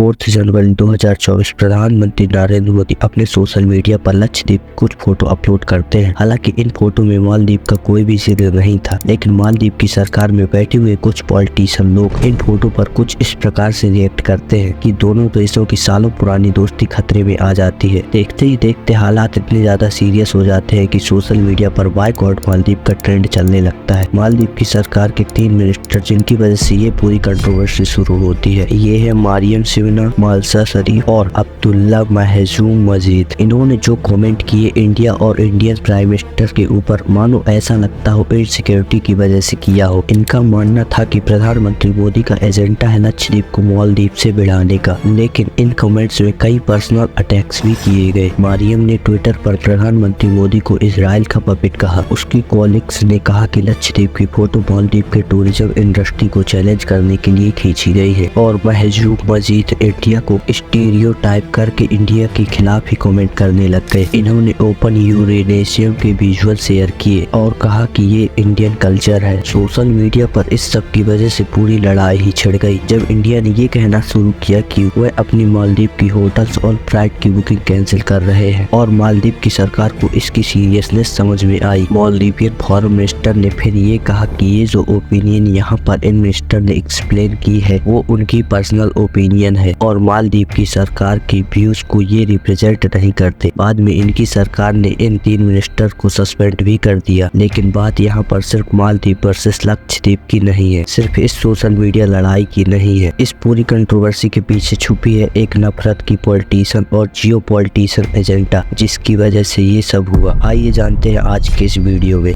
4 जनवरी 2024 प्रधानमंत्री नरेंद्र मोदी अपने social media पर लक्षद्वीप कुछ फोटो अपलोड करते हैं। हालांकि इन फोटो में मालदीव का कोई भी जिक्र नहीं था, लेकिन मालदीव की सरकार में बैठे हुए कुछ पॉलिटिशियन लोग इन फोटो पर कुछ इस प्रकार से रिएक्ट करते हैं कि दोनों देशों की सालों पुरानी दोस्ती खतरे में आ जाती है। देखते ही देखते हालात इतने ज्यादा सीरियस हो जाते हैं कि सोशल मीडिया पर बायकॉट मालदीव का ट्रेंड चलने लगता है। मालदीव की सरकार के 3 मिनिस्टर जिनकी वजह से ये पूरी कंट्रोवर्सी शुरू होती है, ये है मरियम सिवना, मालसा शरीफ और अब्दुल्ला महजूम मजीद। इन्होंने जो कमेंट किए इंडिया और इंडियन प्राइम मिनिस्टर के ऊपर, मानो ऐसा लगता हो इनसिक्योरिटी की वजह से किया हो। इनका मानना था कि प्रधानमंत्री मोदी का एजेंडा है लक्षद्वीप को मालदीव से भिड़ाने का, लेकिन इन कमेंट्स में कई पर्सनल अटैक्स भी किए गए। मरियम ने ट्विटर पर प्रधानमंत्री मोदी को इजराइल का पपेट कहा। उसकी कॉलिग्स ने कहा कि लक्षद्वीप की फोटो मालदीव के टूरिज्म इंडस्ट्री को चैलेंज करने के लिए खींची गई है और महजूब मजीद इंडिया को स्टीरियोटाइप करके इंडिया के खिलाफ ही कमेंट करने लग गए। इन्होंने ओपन यूरेनियम के विजुअल शेयर किए और कहा कि ये इंडियन कल्चर है। सोशल मीडिया पर इस सब की वजह से पूरी लड़ाई ही छिड़ गई जब इंडिया ने ये कहना शुरू किया कि वह अपनी मालदीव की होटल्स और फ्लाइट की बुकिंग कैंसिल कर रहे हैं और मालदीव की सरकार को इसकी सीरियसनेस समझ में आई। मालदीवियन फॉरेन मिनिस्टर ने फिर ये कहा कि ये जो ओपिनियन यहाँ पर इन मिनिस्टर ने एक्सप्लेन की है वो उनकी पर्सनल ओपिनियन है और मालदीव की सरकार के व्यूज को ये रिप्रेजेंट नहीं करते। बाद में इनकी सरकार ने इन 3 मिनिस्टर को सस्पेंड भी कर दिया। लेकिन बात यहाँ पर सिर्फ मालदीव वर्सेस लक्षद्वीप की नहीं है, सिर्फ इस सोशल मीडिया लड़ाई की नहीं है। इस पूरी कंट्रोवर्सी के पीछे छुपी है एक नफरत की पॉलिटिशियन और जियो पॉलिटिशियन एजेंडा, जिसकी वजह से ये सब हुआ। आइए जानते हैं आज के इस वीडियो में।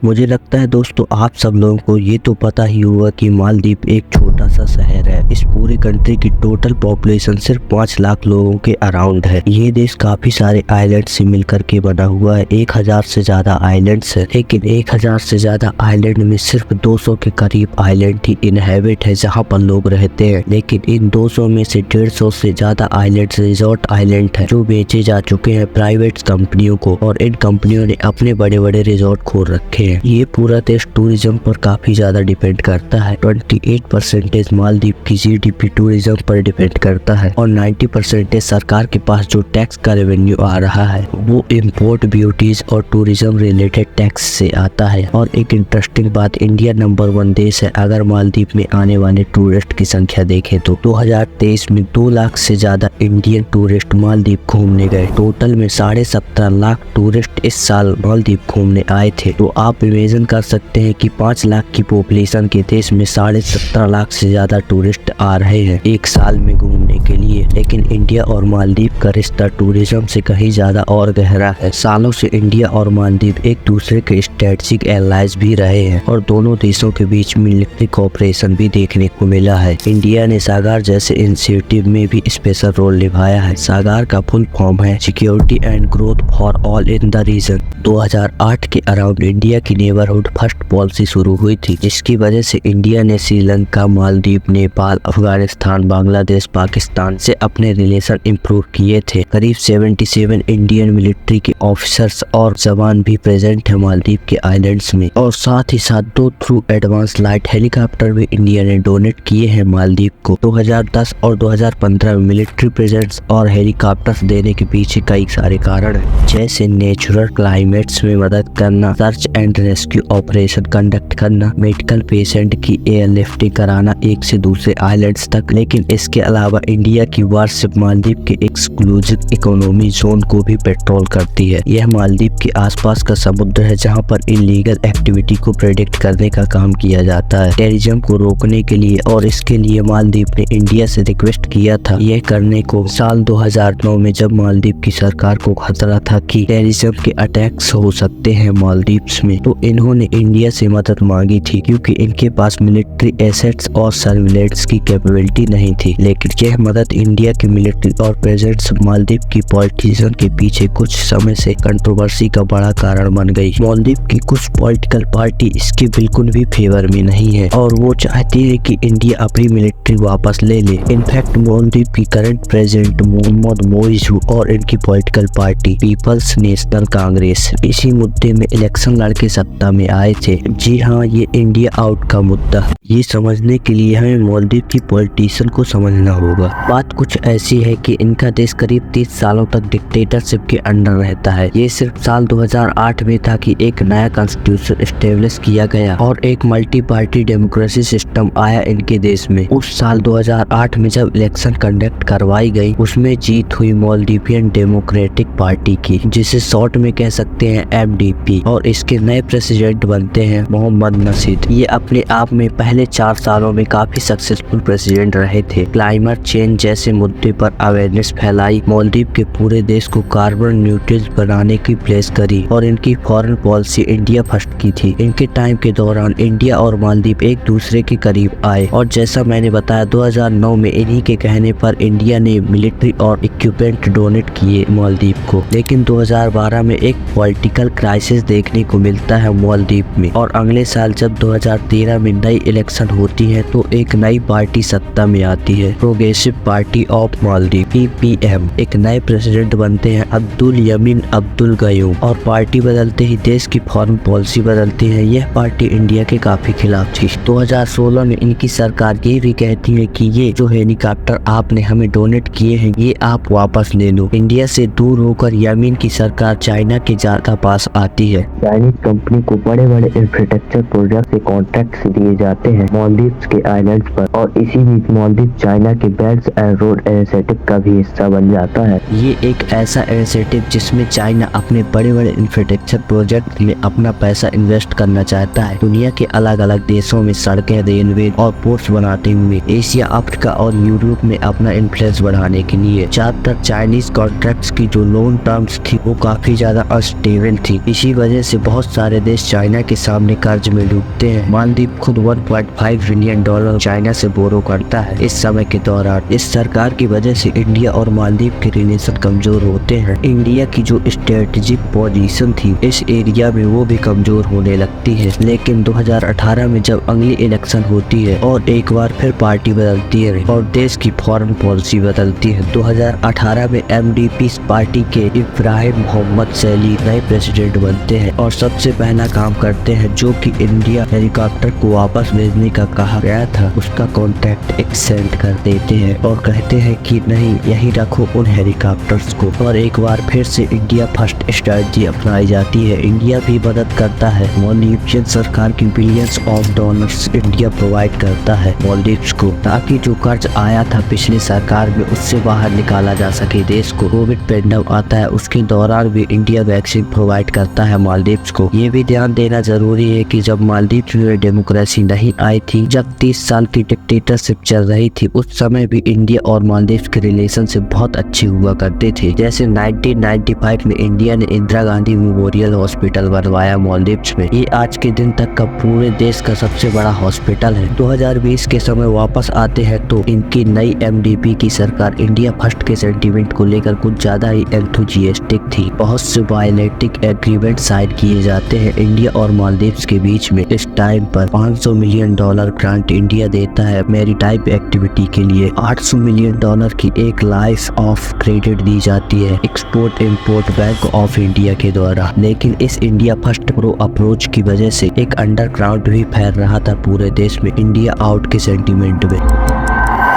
मुझे लगता है दोस्तों आप सब लोगों को ये तो पता ही होगा कि मालदीव एक छोटा सा शहर है। इस पूरी कंट्री की टोटल पॉपुलेशन सिर्फ 5 लाख लोगों के अराउंड है। ये देश काफी सारे आइलैंड से मिलकर के बना हुआ है। 1000 से ज्यादा आइलैंड्स है, लेकिन 1000 से ज्यादा आइलैंड में सिर्फ 200 के करीब आइलैंड ही इनहेबिट है जहाँ पर लोग रहते हैं। लेकिन इन 200 में से 150 से ज्यादा आइलैंड रिजॉर्ट आइलैंड है जो बेचे जा चुके हैं प्राइवेट कंपनियों को, और इन कंपनियों ने अपने बड़े बड़े रिजॉर्ट खोल रखे हैं। ये पूरा देश टूरिज्म पर काफी ज्यादा डिपेंड करता है। 28% मालदीव की जीडीपी टूरिज्म पर डिपेंड करता है और 90% सरकार के पास जो टैक्स का रेवेन्यू आ रहा है वो इम्पोर्ट ड्यूटीज और टूरिज्म रिलेटेड टैक्स से आता है। और एक इंटरेस्टिंग बात, इंडिया नंबर 1 देश है अगर मालदीव में आने वाले टूरिस्ट की संख्या देखें तो 2023 में 2 लाख से ज्यादा इंडियन टूरिस्ट मालदीव घूमने गए। टोटल में 17.5 लाख टूरिस्ट इस साल मालदीव घूमने आए थे। तो आप इमेजिन कर सकते हैं कि 5 लाख की पॉपुलेशन के देश में 17.5 लाख से ज्यादा टूरिस्ट आ रहे हैं एक साल में घूमने के लिए। लेकिन इंडिया और मालदीव का रिश्ता टूरिज्म से कहीं ज्यादा और गहरा है। सालों से इंडिया और मालदीव एक दूसरे के स्ट्रेटेजिक एलाइज भी रहे हैं और दोनों देशों के बीच मिलिट्री कोऑपरेशन भी देखने को मिला है। इंडिया ने सागर जैसे इनिशिएटिव में भी स्पेशल रोल निभाया है। सागर का फुल फॉर्म है security and growth for all in the region. 2008 के अराउंड इंडिया की नेबरहुड फर्स्ट पॉलिसी शुरू हुई थी, जिसकी वजह से इंडिया ने श्रीलंका, मालदीव, नेपाल, अफगानिस्तान, बांग्लादेश, पाकिस्तान से अपने रिलेशन इंप्रूव किए थे। करीब 77 इंडियन मिलिट्री के ऑफिसर्स और जवान भी प्रेजेंट है मालदीव के आइलैंड्स में, और साथ ही साथ 2 थ्रू एडवांस लाइट हेलीकॉप्टर भी इंडिया ने डोनेट किए हैं मालदीव को। 2010 और 2015 में मिलिट्री प्रेजेंस और हेलीकॉप्टर्स देने के पीछे कई सारे कारण हैं, जैसे नेचुरल क्लाइमेट्स में मदद करना, search and rescue operation conduct करना, मेडिकल पेशेंट की एयरलिफ्टिंग कराना एक से दूसरे आइलैंड्स तक। लेकिन इसके अलावा इंडिया की वारशिप मालदीव के एक्सक्लूसिव इकोनॉमी जोन को भी पेट्रोल करती है। यह मालदीव के आसपास का समुद्र है जहां पर इलीगल एक्टिविटी को प्रेडिक्ट करने का काम किया जाता है टेररिज्म को रोकने के लिए, और इसके लिए मालदीव ने इंडिया से रिक्वेस्ट किया था यह करने को। साल 2009 में जब मालदीव की सरकार को खतरा था कि टेररिज्म के अटैक्स हो सकते हैं मालदीव्स में, तो इन्होंने इंडिया से मदद मांगी थी क्योंकि इनके पास मिलिट्री एसेट्स और सर्विलेंस की कैपेबिलिटी नहीं थी। लेकिन यह मदद इंडिया के मिलिट्री और प्रेजेंस मालदीव की पॉलिटिशियन के पीछे कुछ समय से कंट्रोवर्सी का बड़ा कारण बन गई। मालदीव की कुछ पॉलिटिकल पार्टी इसके बिल्कुल भी फेवर में नहीं है और वो चाहती है कि इंडिया अपनी मिलिट्री वापस ले ले। इनफैक्ट मालदीव की करंट प्रेसिडेंट मोहम्मद मोइजू और इनकी political party People's National Congress इसी मुद्दे में इलेक्शन लड़के सत्ता में आए थे। जी हाँ, ये इंडिया आउट का मुद्दा। ये समझने के लिए हमें मालदीव की पॉलिटिशियन को समझना होगा। बात कुछ ऐसी है कि इनका देश करीब 30 सालों तक डिक्टेटरशिप के अंडर रहता है। ये सिर्फ साल 2008 में था कि एक नया कॉन्स्टिट्यूशन एस्टेब्लिश किया गया और एक मल्टी पार्टी डेमोक्रेसी सिस्टम आया इनके देश में। उस साल 2008 में जब इलेक्शन कंडक्ट करवाई गई, उसमें जीत हुई मालदीवियन डेमोक्रेटिक पार्टी की, जिसे शॉर्ट में कह सकते हैं MDP, और इसके नए प्रेसिडेंट बनते हैं मोहम्मद नशीद। ये अपने आप में पहले 4 सालों में काफी सक्सेसफुल प्रेसिडेंट रहे थे। क्लाइमेट चेंज जैसे मुद्दे पर अवेयरनेस फैलाई, मालदीव के पूरे देश को कार्बन न्यूट्रल बनाने की प्लेस करी और इनकी फॉरेन पॉलिसी इंडिया फर्स्ट की थी। इनके टाइम के दौरान इंडिया और मालदीव एक दूसरे के करीब आए और जैसा मैंने बताया 2009 में इन्हीं के कहने पर इंडिया ने मिलिट्री और इक्विपमेंट डोनेट किए मालदीव को। लेकिन 2012 में एक पॉलिटिकल क्राइसिस देखने को मिलता है मालदीव में और अगले साल जब 2013 में नई इलेक्शन होती है तो एक नई पार्टी सत्ता में आती है, progressive party of Maldives PPM। एक नए प्रेसिडेंट बनते हैं अब्दुल यमीन अब्दुल गयूम और पार्टी बदलते ही देश की फॉरेन पॉलिसी बदलती है। यह पार्टी इंडिया के काफी खिलाफ थी। 2016 में इनकी सरकार ये भी कहती है कि ये जो हेलीकॉप्टर आपने हमें डोनेट किए हैं ये आप वापस ले लो। इंडिया से दूर होकर यमीन की सरकार चाइना के ज्यादा पास आती है। चाइनीज कंपनी को बड़े बड़े इंफ्रास्ट्रक्चर प्रोजेक्ट से कॉन्ट्रैक्ट दिए जाते हैं मालदीव्स के आइलैंड्स पर और इसी बीच मालदीव चाइना के बेल्ट एंड रोड इनिशिएटिव का भी हिस्सा बन जाता है। ये एक ऐसा इनिशिएटिव जिसमें चाइना अपने बड़े बड़े इंफ्रास्ट्रक्चर प्रोजेक्ट में अपना पैसा इन्वेस्ट करना चाहता है। दुनिया के अलग अलग देशों में सड़कें, रेलवे और पोर्ट्स बनाते हुए एशिया, अफ्रीका और यूरोप में अपना इन्फ्लुएंस बढ़ाने के लिए। ज्यादातर चाइनीज कॉन्ट्रैक्ट्स की जो लॉन्ग टर्म्स थी वो काफी ज्यादा अनस्टेबल थी। इसी वजह से बहुत सारे देश चाइना के सामने कर्ज में डूबते हैं। मालदीव खुद 1.5 बिलियन डॉलर चाइना से बोरो करता है। इस समय के दौरान इस सरकार की वजह से इंडिया और मालदीव के रिलेशन कमजोर होते हैं। इंडिया की जो स्ट्रेटेजिक पोजीशन थी इस एरिया में वो भी कमजोर होने लगती है। लेकिन 2018 में जब अगली इलेक्शन होती है और एक बार फिर पार्टी बदलती है और देश की फॉरेन पॉलिसी बदलती है। 2018 में MDP पार्टी के इब्राहिम मोहम्मद सैली नए प्रेसिडेंट बनते हैं और सबसे पहला काम करते हैं जो कि इंडिया हेलीकॉप्टर को वापस भेजने का कहा गया था उसका कॉन्ट्रैक्ट एक्सटेंड कर देते हैं और कहते हैं कि नहीं, यही रखो उन हेलीकॉप्टर्स को। और एक बार फिर से इंडिया फर्स्ट स्ट्रेटजी अपनाई जाती है। इंडिया भी मदद करता है। मालदीवियन सरकार की billions of dollars India provide करता है मालदीव्स को ताकि जो कर्ज आया था पिछली सरकार में उससे बाहर निकाला जा सके देश को। कोविड पैंडेमिक आता है उसके दौरान भी इंडिया वैक्सीन प्रोवाइड करता है मालदीव्स को। ये भी ध्यान देना जरूरी है कि जब मालदीव में डेमोक्रेसी नहीं आई थी, जब 30 साल की डिक्टेटरशिप चल रही थी, उस समय भी इंडिया और मालदीव के रिलेशनशिप बहुत अच्छे हुआ करते थे। जैसे 1995 में इंडिया ने इंदिरा गांधी मेमोरियल हॉस्पिटल बनवाया मालदीव्स में। ये आज के दिन तक का पूरे देश का सबसे बड़ा हॉस्पिटल है। 2020 के समय वापस आते हैं तो इनकी नई MDP की सरकार इंडिया फर्स्ट के सेंटीमेंट को लेकर कुछ ज्यादा ही एंथुजियास्टिक थी। बहुत से बायोलेटिक एग्रीमेंट साइन किए जाते हैं इंडिया और मालदीव्स के बीच में। इस टाइम पर $500 मिलियन ग्रांट इंडिया देता है मैरीटाइम एक्टिविटी के लिए। $800 मिलियन की एक लाइफ ऑफ क्रेडिट दी जाती है export import bank of India के द्वारा। लेकिन इस इंडिया फर्स्ट प्रो अप्रोच की वजह से एक अंडरग्राउंड भी फैल रहा था पूरे देश में इंडिया आउट के सेंटीमेंट में।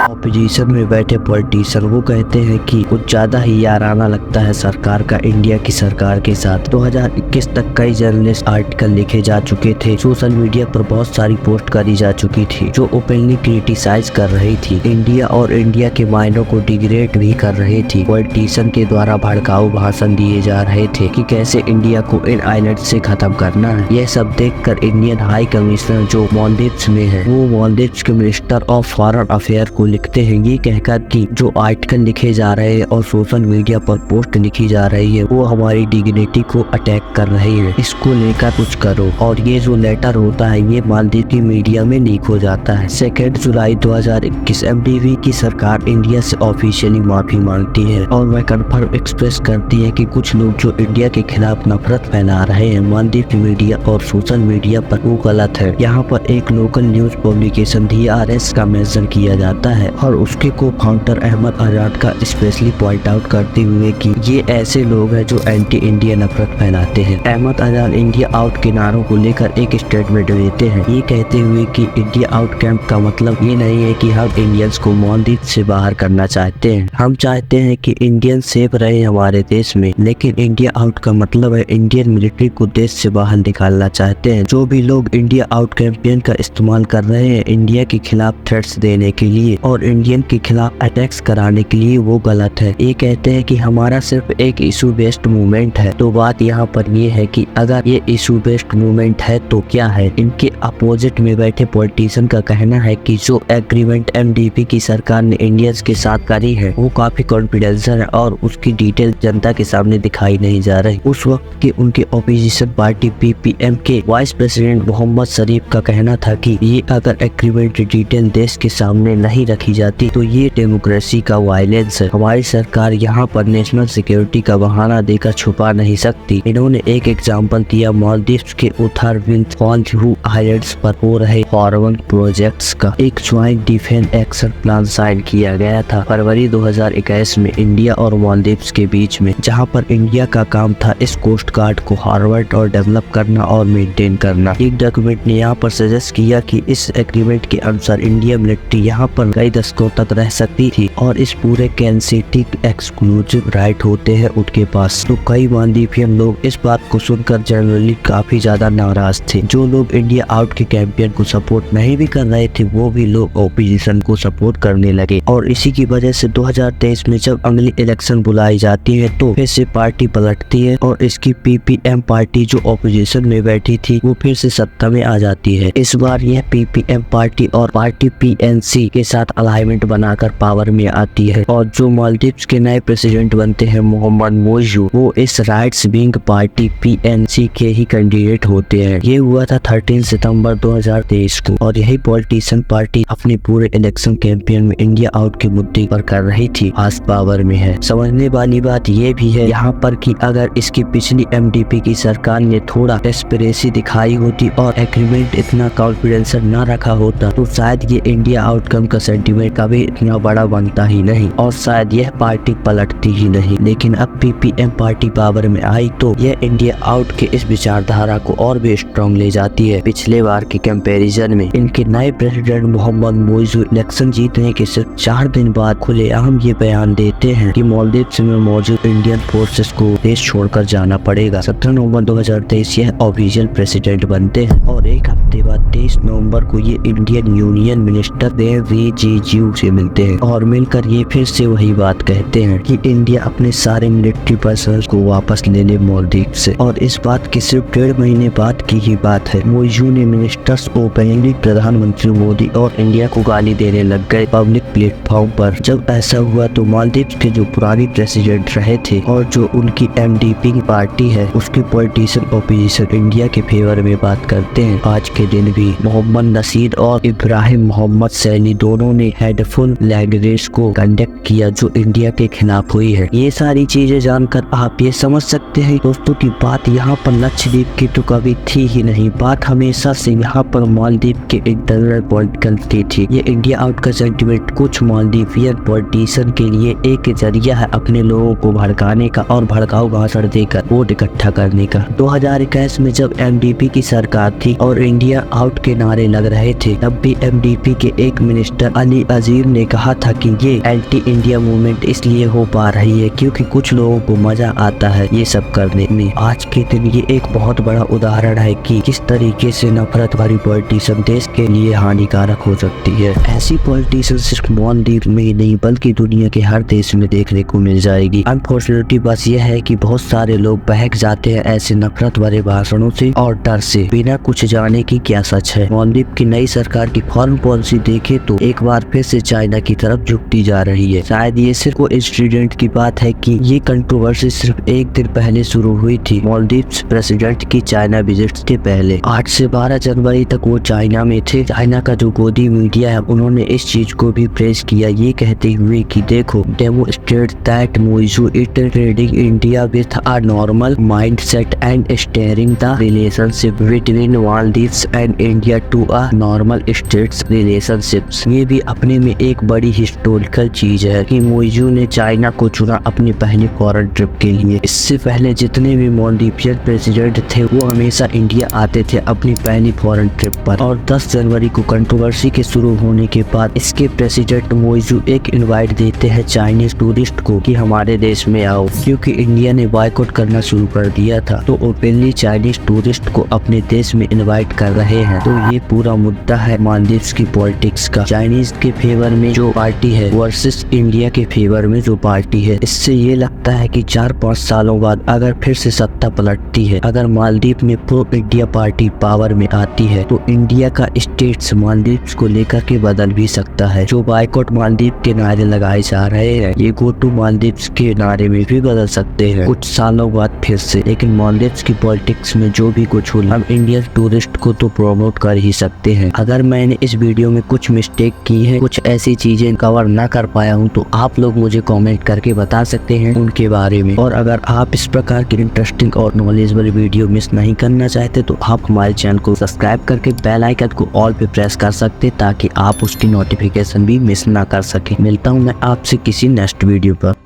ऑपोजिशन में बैठे पॉलिटिशियन वो कहते हैं कि कुछ ज्यादा ही याराना लगता है सरकार का इंडिया की सरकार के साथ। 2021 तक कई जर्नलिस्ट आर्टिकल लिखे जा चुके थे। सोशल मीडिया पर बहुत सारी पोस्ट करी जा चुकी थी जो ओपनली क्रिटिसाइज कर रही थी इंडिया और इंडिया के मायनों को डिग्रेड भी कर रही थी। पॉलिटिशियन के द्वारा भड़काऊ भाषण दिए जा रहे थे कि कैसे इंडिया को इन आइलैंड से खत्म करना है। यह सब देखकर इंडियन हाई कमिश्नर जो मालदीव्स में है वो मालदीव्स के मिनिस्टर ऑफ फॉरेन अफेयर को लिखते हैं ये कहकर कि जो आर्टिकल लिखे जा रहे हैं और सोशल मीडिया पर पोस्ट लिखी जा रही है वो हमारी डिग्निटी को अटैक कर रही है, इसको लेकर कुछ करो। और ये जो लेटर होता है ये मालदीव की मीडिया में लीक हो जाता है। 2 जुलाई 2021 MDP की सरकार इंडिया से ऑफिशियली माफी मांगती है और वह कन्फर्म एक्सप्रेस करती है कि कुछ लोग जो इंडिया के खिलाफ नफरत फैला रहे हैं मालदीव की मीडिया और सोशल मीडिया पर वो गलत है। यहाँ पर एक लोकल न्यूज पब्लिकेशन DRS का मेंशन किया जाता है और उसके को फाउंडर अहमद आजाद का स्पेशली पॉइंट आउट करते हुए कि ये ऐसे लोग हैं जो एंटी इंडिया नफरत फैलाते हैं। अहमद आजाद इंडिया आउट के नारों को लेकर एक स्टेटमेंट देते हैं, ये कहते हुए कि इंडिया आउट कैंप का मतलब ये नहीं है कि हम इंडियंस को मालदीव से बाहर करना चाहते हैं। हम चाहते हैं कि इंडियन सेफ रहे हमारे देश में, लेकिन इंडिया आउट का मतलब है इंडियन मिलिट्री को देश से बाहर निकालना चाहते हैं। जो भी लोग इंडिया आउट कैंपेन का इस्तेमाल कर रहे हैं इंडिया के खिलाफ थ्रेट्स देने के लिए और इंडियन के खिलाफ अटैक्स कराने के लिए, वो गलत है। ये कहते हैं कि हमारा सिर्फ एक इशू बेस्ड मूवमेंट है। तो बात यहाँ पर ये है कि अगर ये इशू बेस्ड मूवमेंट है तो क्या है? इनके अपोजिट में बैठे पॉलिटिशियन का कहना है कि जो एग्रीमेंट एमडीपी की सरकार ने इंडियंस के साथ करी है वो काफी कॉन्फिडेंशियल है और उसकी डिटेल जनता के सामने दिखाई नहीं जा रही। उस वक्त के उनके ऑपोजिशन पार्टी पीपीएम के वाइस प्रेसिडेंट मोहम्मद शरीफ का कहना था कि ये अगर एग्रीमेंट डिटेल देश के सामने नहीं रखी जाती तो ये डेमोक्रेसी का वायलेंस है। हमारी सरकार यहाँ पर नेशनल सिक्योरिटी का बहाना देकर छुपा नहीं सकती। इन्होंने एक एग्जाम्पल दिया मालदीव के उथारविंद फॉल्जू आइलैंड्स पर हो रहे फॉरवर्ड प्रोजेक्ट्स का। एक joint defence action plan sign किया गया था फरवरी 2021 में इंडिया और मालदीव के बीच में, जहाँ पर इंडिया का काम था इस कोस्ट गार्ड को फॉरवर्ड और डेवलप करना और मेंटेन करना। एक डॉक्यूमेंट ने यहाँ पर सजेस्ट किया कि इस एग्रीमेंट के अनुसार इंडिया मिलिट्री यहाँ पर कई दशकों तक रह सकती थी और इस पूरे कैंसिटी एक्सक्लूसिव राइट होते हैं उनके पास। तो कई मालदीवियन लोग इस बात को सुनकर जनरली काफी ज्यादा नाराज थे। जो लोग इंडिया आउट के कैंपेन को सपोर्ट नहीं भी कर रहे थे वो भी लोग ओपोजिशन को सपोर्ट करने लगे और इसी की वजह से 2023 में जब अगली इलेक्शन बुलाई जाती है तो फिर से पार्टी पलटती है और इसकी पीपीएम पार्टी जो ओपोजिशन में बैठी थी वो फिर से सत्ता में आ जाती है। इस बार यह पीपीएम पार्टी और पार्टी पीएनसी के साथ अलाइनमेंट बनाकर पावर में आती है और जो मालदीव के नए प्रेसिडेंट बनते हैं मोहम्मद मोइजू, वो इस राइट्स विंग पार्टी पीएनसी के ही कैंडिडेट होते हैं। ये हुआ था 13 सितंबर 2023 को और यही पॉलिटिशियन पार्टी अपने पूरे इलेक्शन कैंपेन में इंडिया आउट के मुद्दे पर कर रही थी, आज पावर में है। समझने वाली बात ये भी है यहाँ पर कि अगर इसकी पिछली एमडीपी की सरकार ने थोड़ा डेस्परेसी दिखाई होती और एग्रीमेंट इतना कॉन्फिडेंशियल न रखा होता तो शायद ये इंडिया आउटकम का सेंटीमेंट कभी इतना बड़ा बनता ही नहीं और शायद यह पार्टी पलटती ही नहीं। लेकिन अब पीपीएम पार्टी पावर में आई तो यह इंडिया आउट के इस विचारधारा को और भी स्ट्रॉन्ग ले जाती है। पिछले बार के कंपैरिजन में इनके नए प्रेसिडेंट मोहम्मद मोइजू इलेक्शन जीतने के सिर्फ 4 दिन बाद खुलेआम ये बयान देते हैं कि मालदीव में मौजूद इंडियन फोर्सेस को देश छोड़कर जाना पड़ेगा। 17 नवंबर 2023 यह ऑफिशियल प्रेसिडेंट बनते हैं और एक हफ्ते बाद 23 नवंबर को ये इंडियन यूनियन मिनिस्टर देव रिजिजू से मिलते हैं और मिलकर ये फिर से वही बात कहते हैं कि इंडिया अपने सारे मिलिट्री पर्सनल को वापस ले ले मालदीव से। और इस बात के सिर्फ 1.5 महीने बाद की ही बात है, मोइजू ने मिनिस्टर्स ओपनली प्रधानमंत्री मोदी और इंडिया को गाली देने लग गए पब्लिक प्लेटफॉर्म पर। जब ऐसा हुआ तो मालदीव के जो पुरानी प्रेसिडेंट रहे थे और जो उनकी एमडीपी पार्टी है उसके पॉलिटिशियन ओपोजिशन इंडिया के फेवर में बात करते हैं। आज के दिन भी मोहम्मद नसीर और इब्राहिम मोहम्मद सैनी दोनों ने हेडफुल लैंग्वेज को कंडक्ट किया जो इंडिया के खिलाफ हुई है। ये सारी चीजें जानकर आप ये समझ सकते हैं दोस्तों की बात यहाँ पर लक्षद्वीप की तो कभी थी ही नहीं, बात हमेशा से यहाँ पर मालदीव के इंटरनल पॉलिटिकल की थी। ये इंडिया आउट का सेंटीमेंट कुछ मालदीवियन पॉलिटिशियन के लिए एक जरिया है अपने लोगों को भड़काने का और भड़काऊ भाषण देकर वोट इकट्ठा करने का। 2021 में जब एमडीपी की सरकार थी और इंडिया आउट के नारे लग रहे थे तब भी एमडीपी के एक मिनिस्टर अली अजीम ने कहा था कि ये एंटी इंडिया मूवमेंट इसलिए हो पा रही है क्योंकि कुछ लोगों को मजा आता है ये सब करने में। आज के दिन ये एक बहुत बड़ा उदाहरण है कि किस तरीके से नफरत भरी पॉलिटिशियन देश के लिए हानिकारक हो सकती है। ऐसी पॉलिटिशियन सिर्फ मालदीव में ही नहीं बल्कि दुनिया के हर देश में देखने को मिल जाएगी। अनफॉर्चुनेटली बस यह है कि बहुत सारे लोग बहक जाते हैं ऐसे नफरत भरे भाषणों से और डर से बिना कुछ जाने की क्या सच है। मालदीव की नई सरकार की फॉरेन पॉलिसी देखे तो एक बार फिर से चाइना की तरफ झुकती जा रही है। शायद ये सिर्फ वो इंसिडेंट की बात है कि ये कंट्रोवर्सी सिर्फ एक दिन पहले शुरू हुई थी मालदीव प्रेसिडेंट की चाइना विजिट के पहले। 8 से 12 जनवरी तक वो चाइना में थे। चाइना का जो गोदी मीडिया है उन्होंने इस चीज को भी प्रेस किया ये कहते हुए कि देखो demonstrate that Muizzu it treating India with a normal mindset and steering the relationship between Maldives and India to a normal states relationships. ये भी अपने होने में एक बड़ी हिस्टोरिकल चीज है कि मोइजू ने चाइना को चुना अपनी पहली फॉरेन ट्रिप के लिए। इससे पहले जितने भी मालदीवियन प्रेसिडेंट थे वो हमेशा इंडिया आते थे अपनी पहली फॉरेन ट्रिप पर। और 10 जनवरी को कंट्रोवर्सी के शुरू होने के बाद इसके प्रेसिडेंट मोइजू एक इनवाइट देते हैं चाइनीज टूरिस्ट को कि हमारे देश में आओ, क्योंकि इंडिया ने बॉयकॉट करना शुरू कर दिया था तो ओपनली चाइनीज टूरिस्ट को अपने देश में इनवाइट कर रहे हैं। तो ये पूरा मुद्दा है मालदीव्स की पॉलिटिक्स का, चाइनीज के फेवर में जो पार्टी है वर्सेस इंडिया के फेवर में जो पार्टी है। इससे ये लगता है कि 4-5 सालों बाद अगर फिर से सत्ता पलटती है, अगर मालदीव में प्रो इंडिया पार्टी पावर में आती है तो इंडिया का स्टेट्स मालदीव्स को लेकर के बदल भी सकता है। जो बाइकॉट मालदीव के नारे लगाए जा रहे हैं ये गो टू मालदीव्स के नारे में भी बदल सकते हैं कुछ सालों बाद फिर से। लेकिन मालदीव्स की पॉलिटिक्स में जो भी कुछ हो, हम इंडियन टूरिस्ट को तो प्रमोट कर ही सकते हैं। अगर मैंने इस वीडियो में कुछ मिस्टेक की है, कुछ ऐसी चीजें कवर ना कर पाया हूँ तो आप लोग मुझे कमेंट करके बता सकते हैं उनके बारे में। और अगर आप इस प्रकार की इंटरेस्टिंग और नॉलेजेबल वीडियो मिस नहीं करना चाहते तो आप हमारे चैनल को सब्सक्राइब करके बेल आइकन को ऑल पे प्रेस कर सकते ताकि आप उसकी नोटिफिकेशन भी मिस ना कर सके। मिलता हूँ मैं आपसे किसी नेक्स्ट वीडियो पर।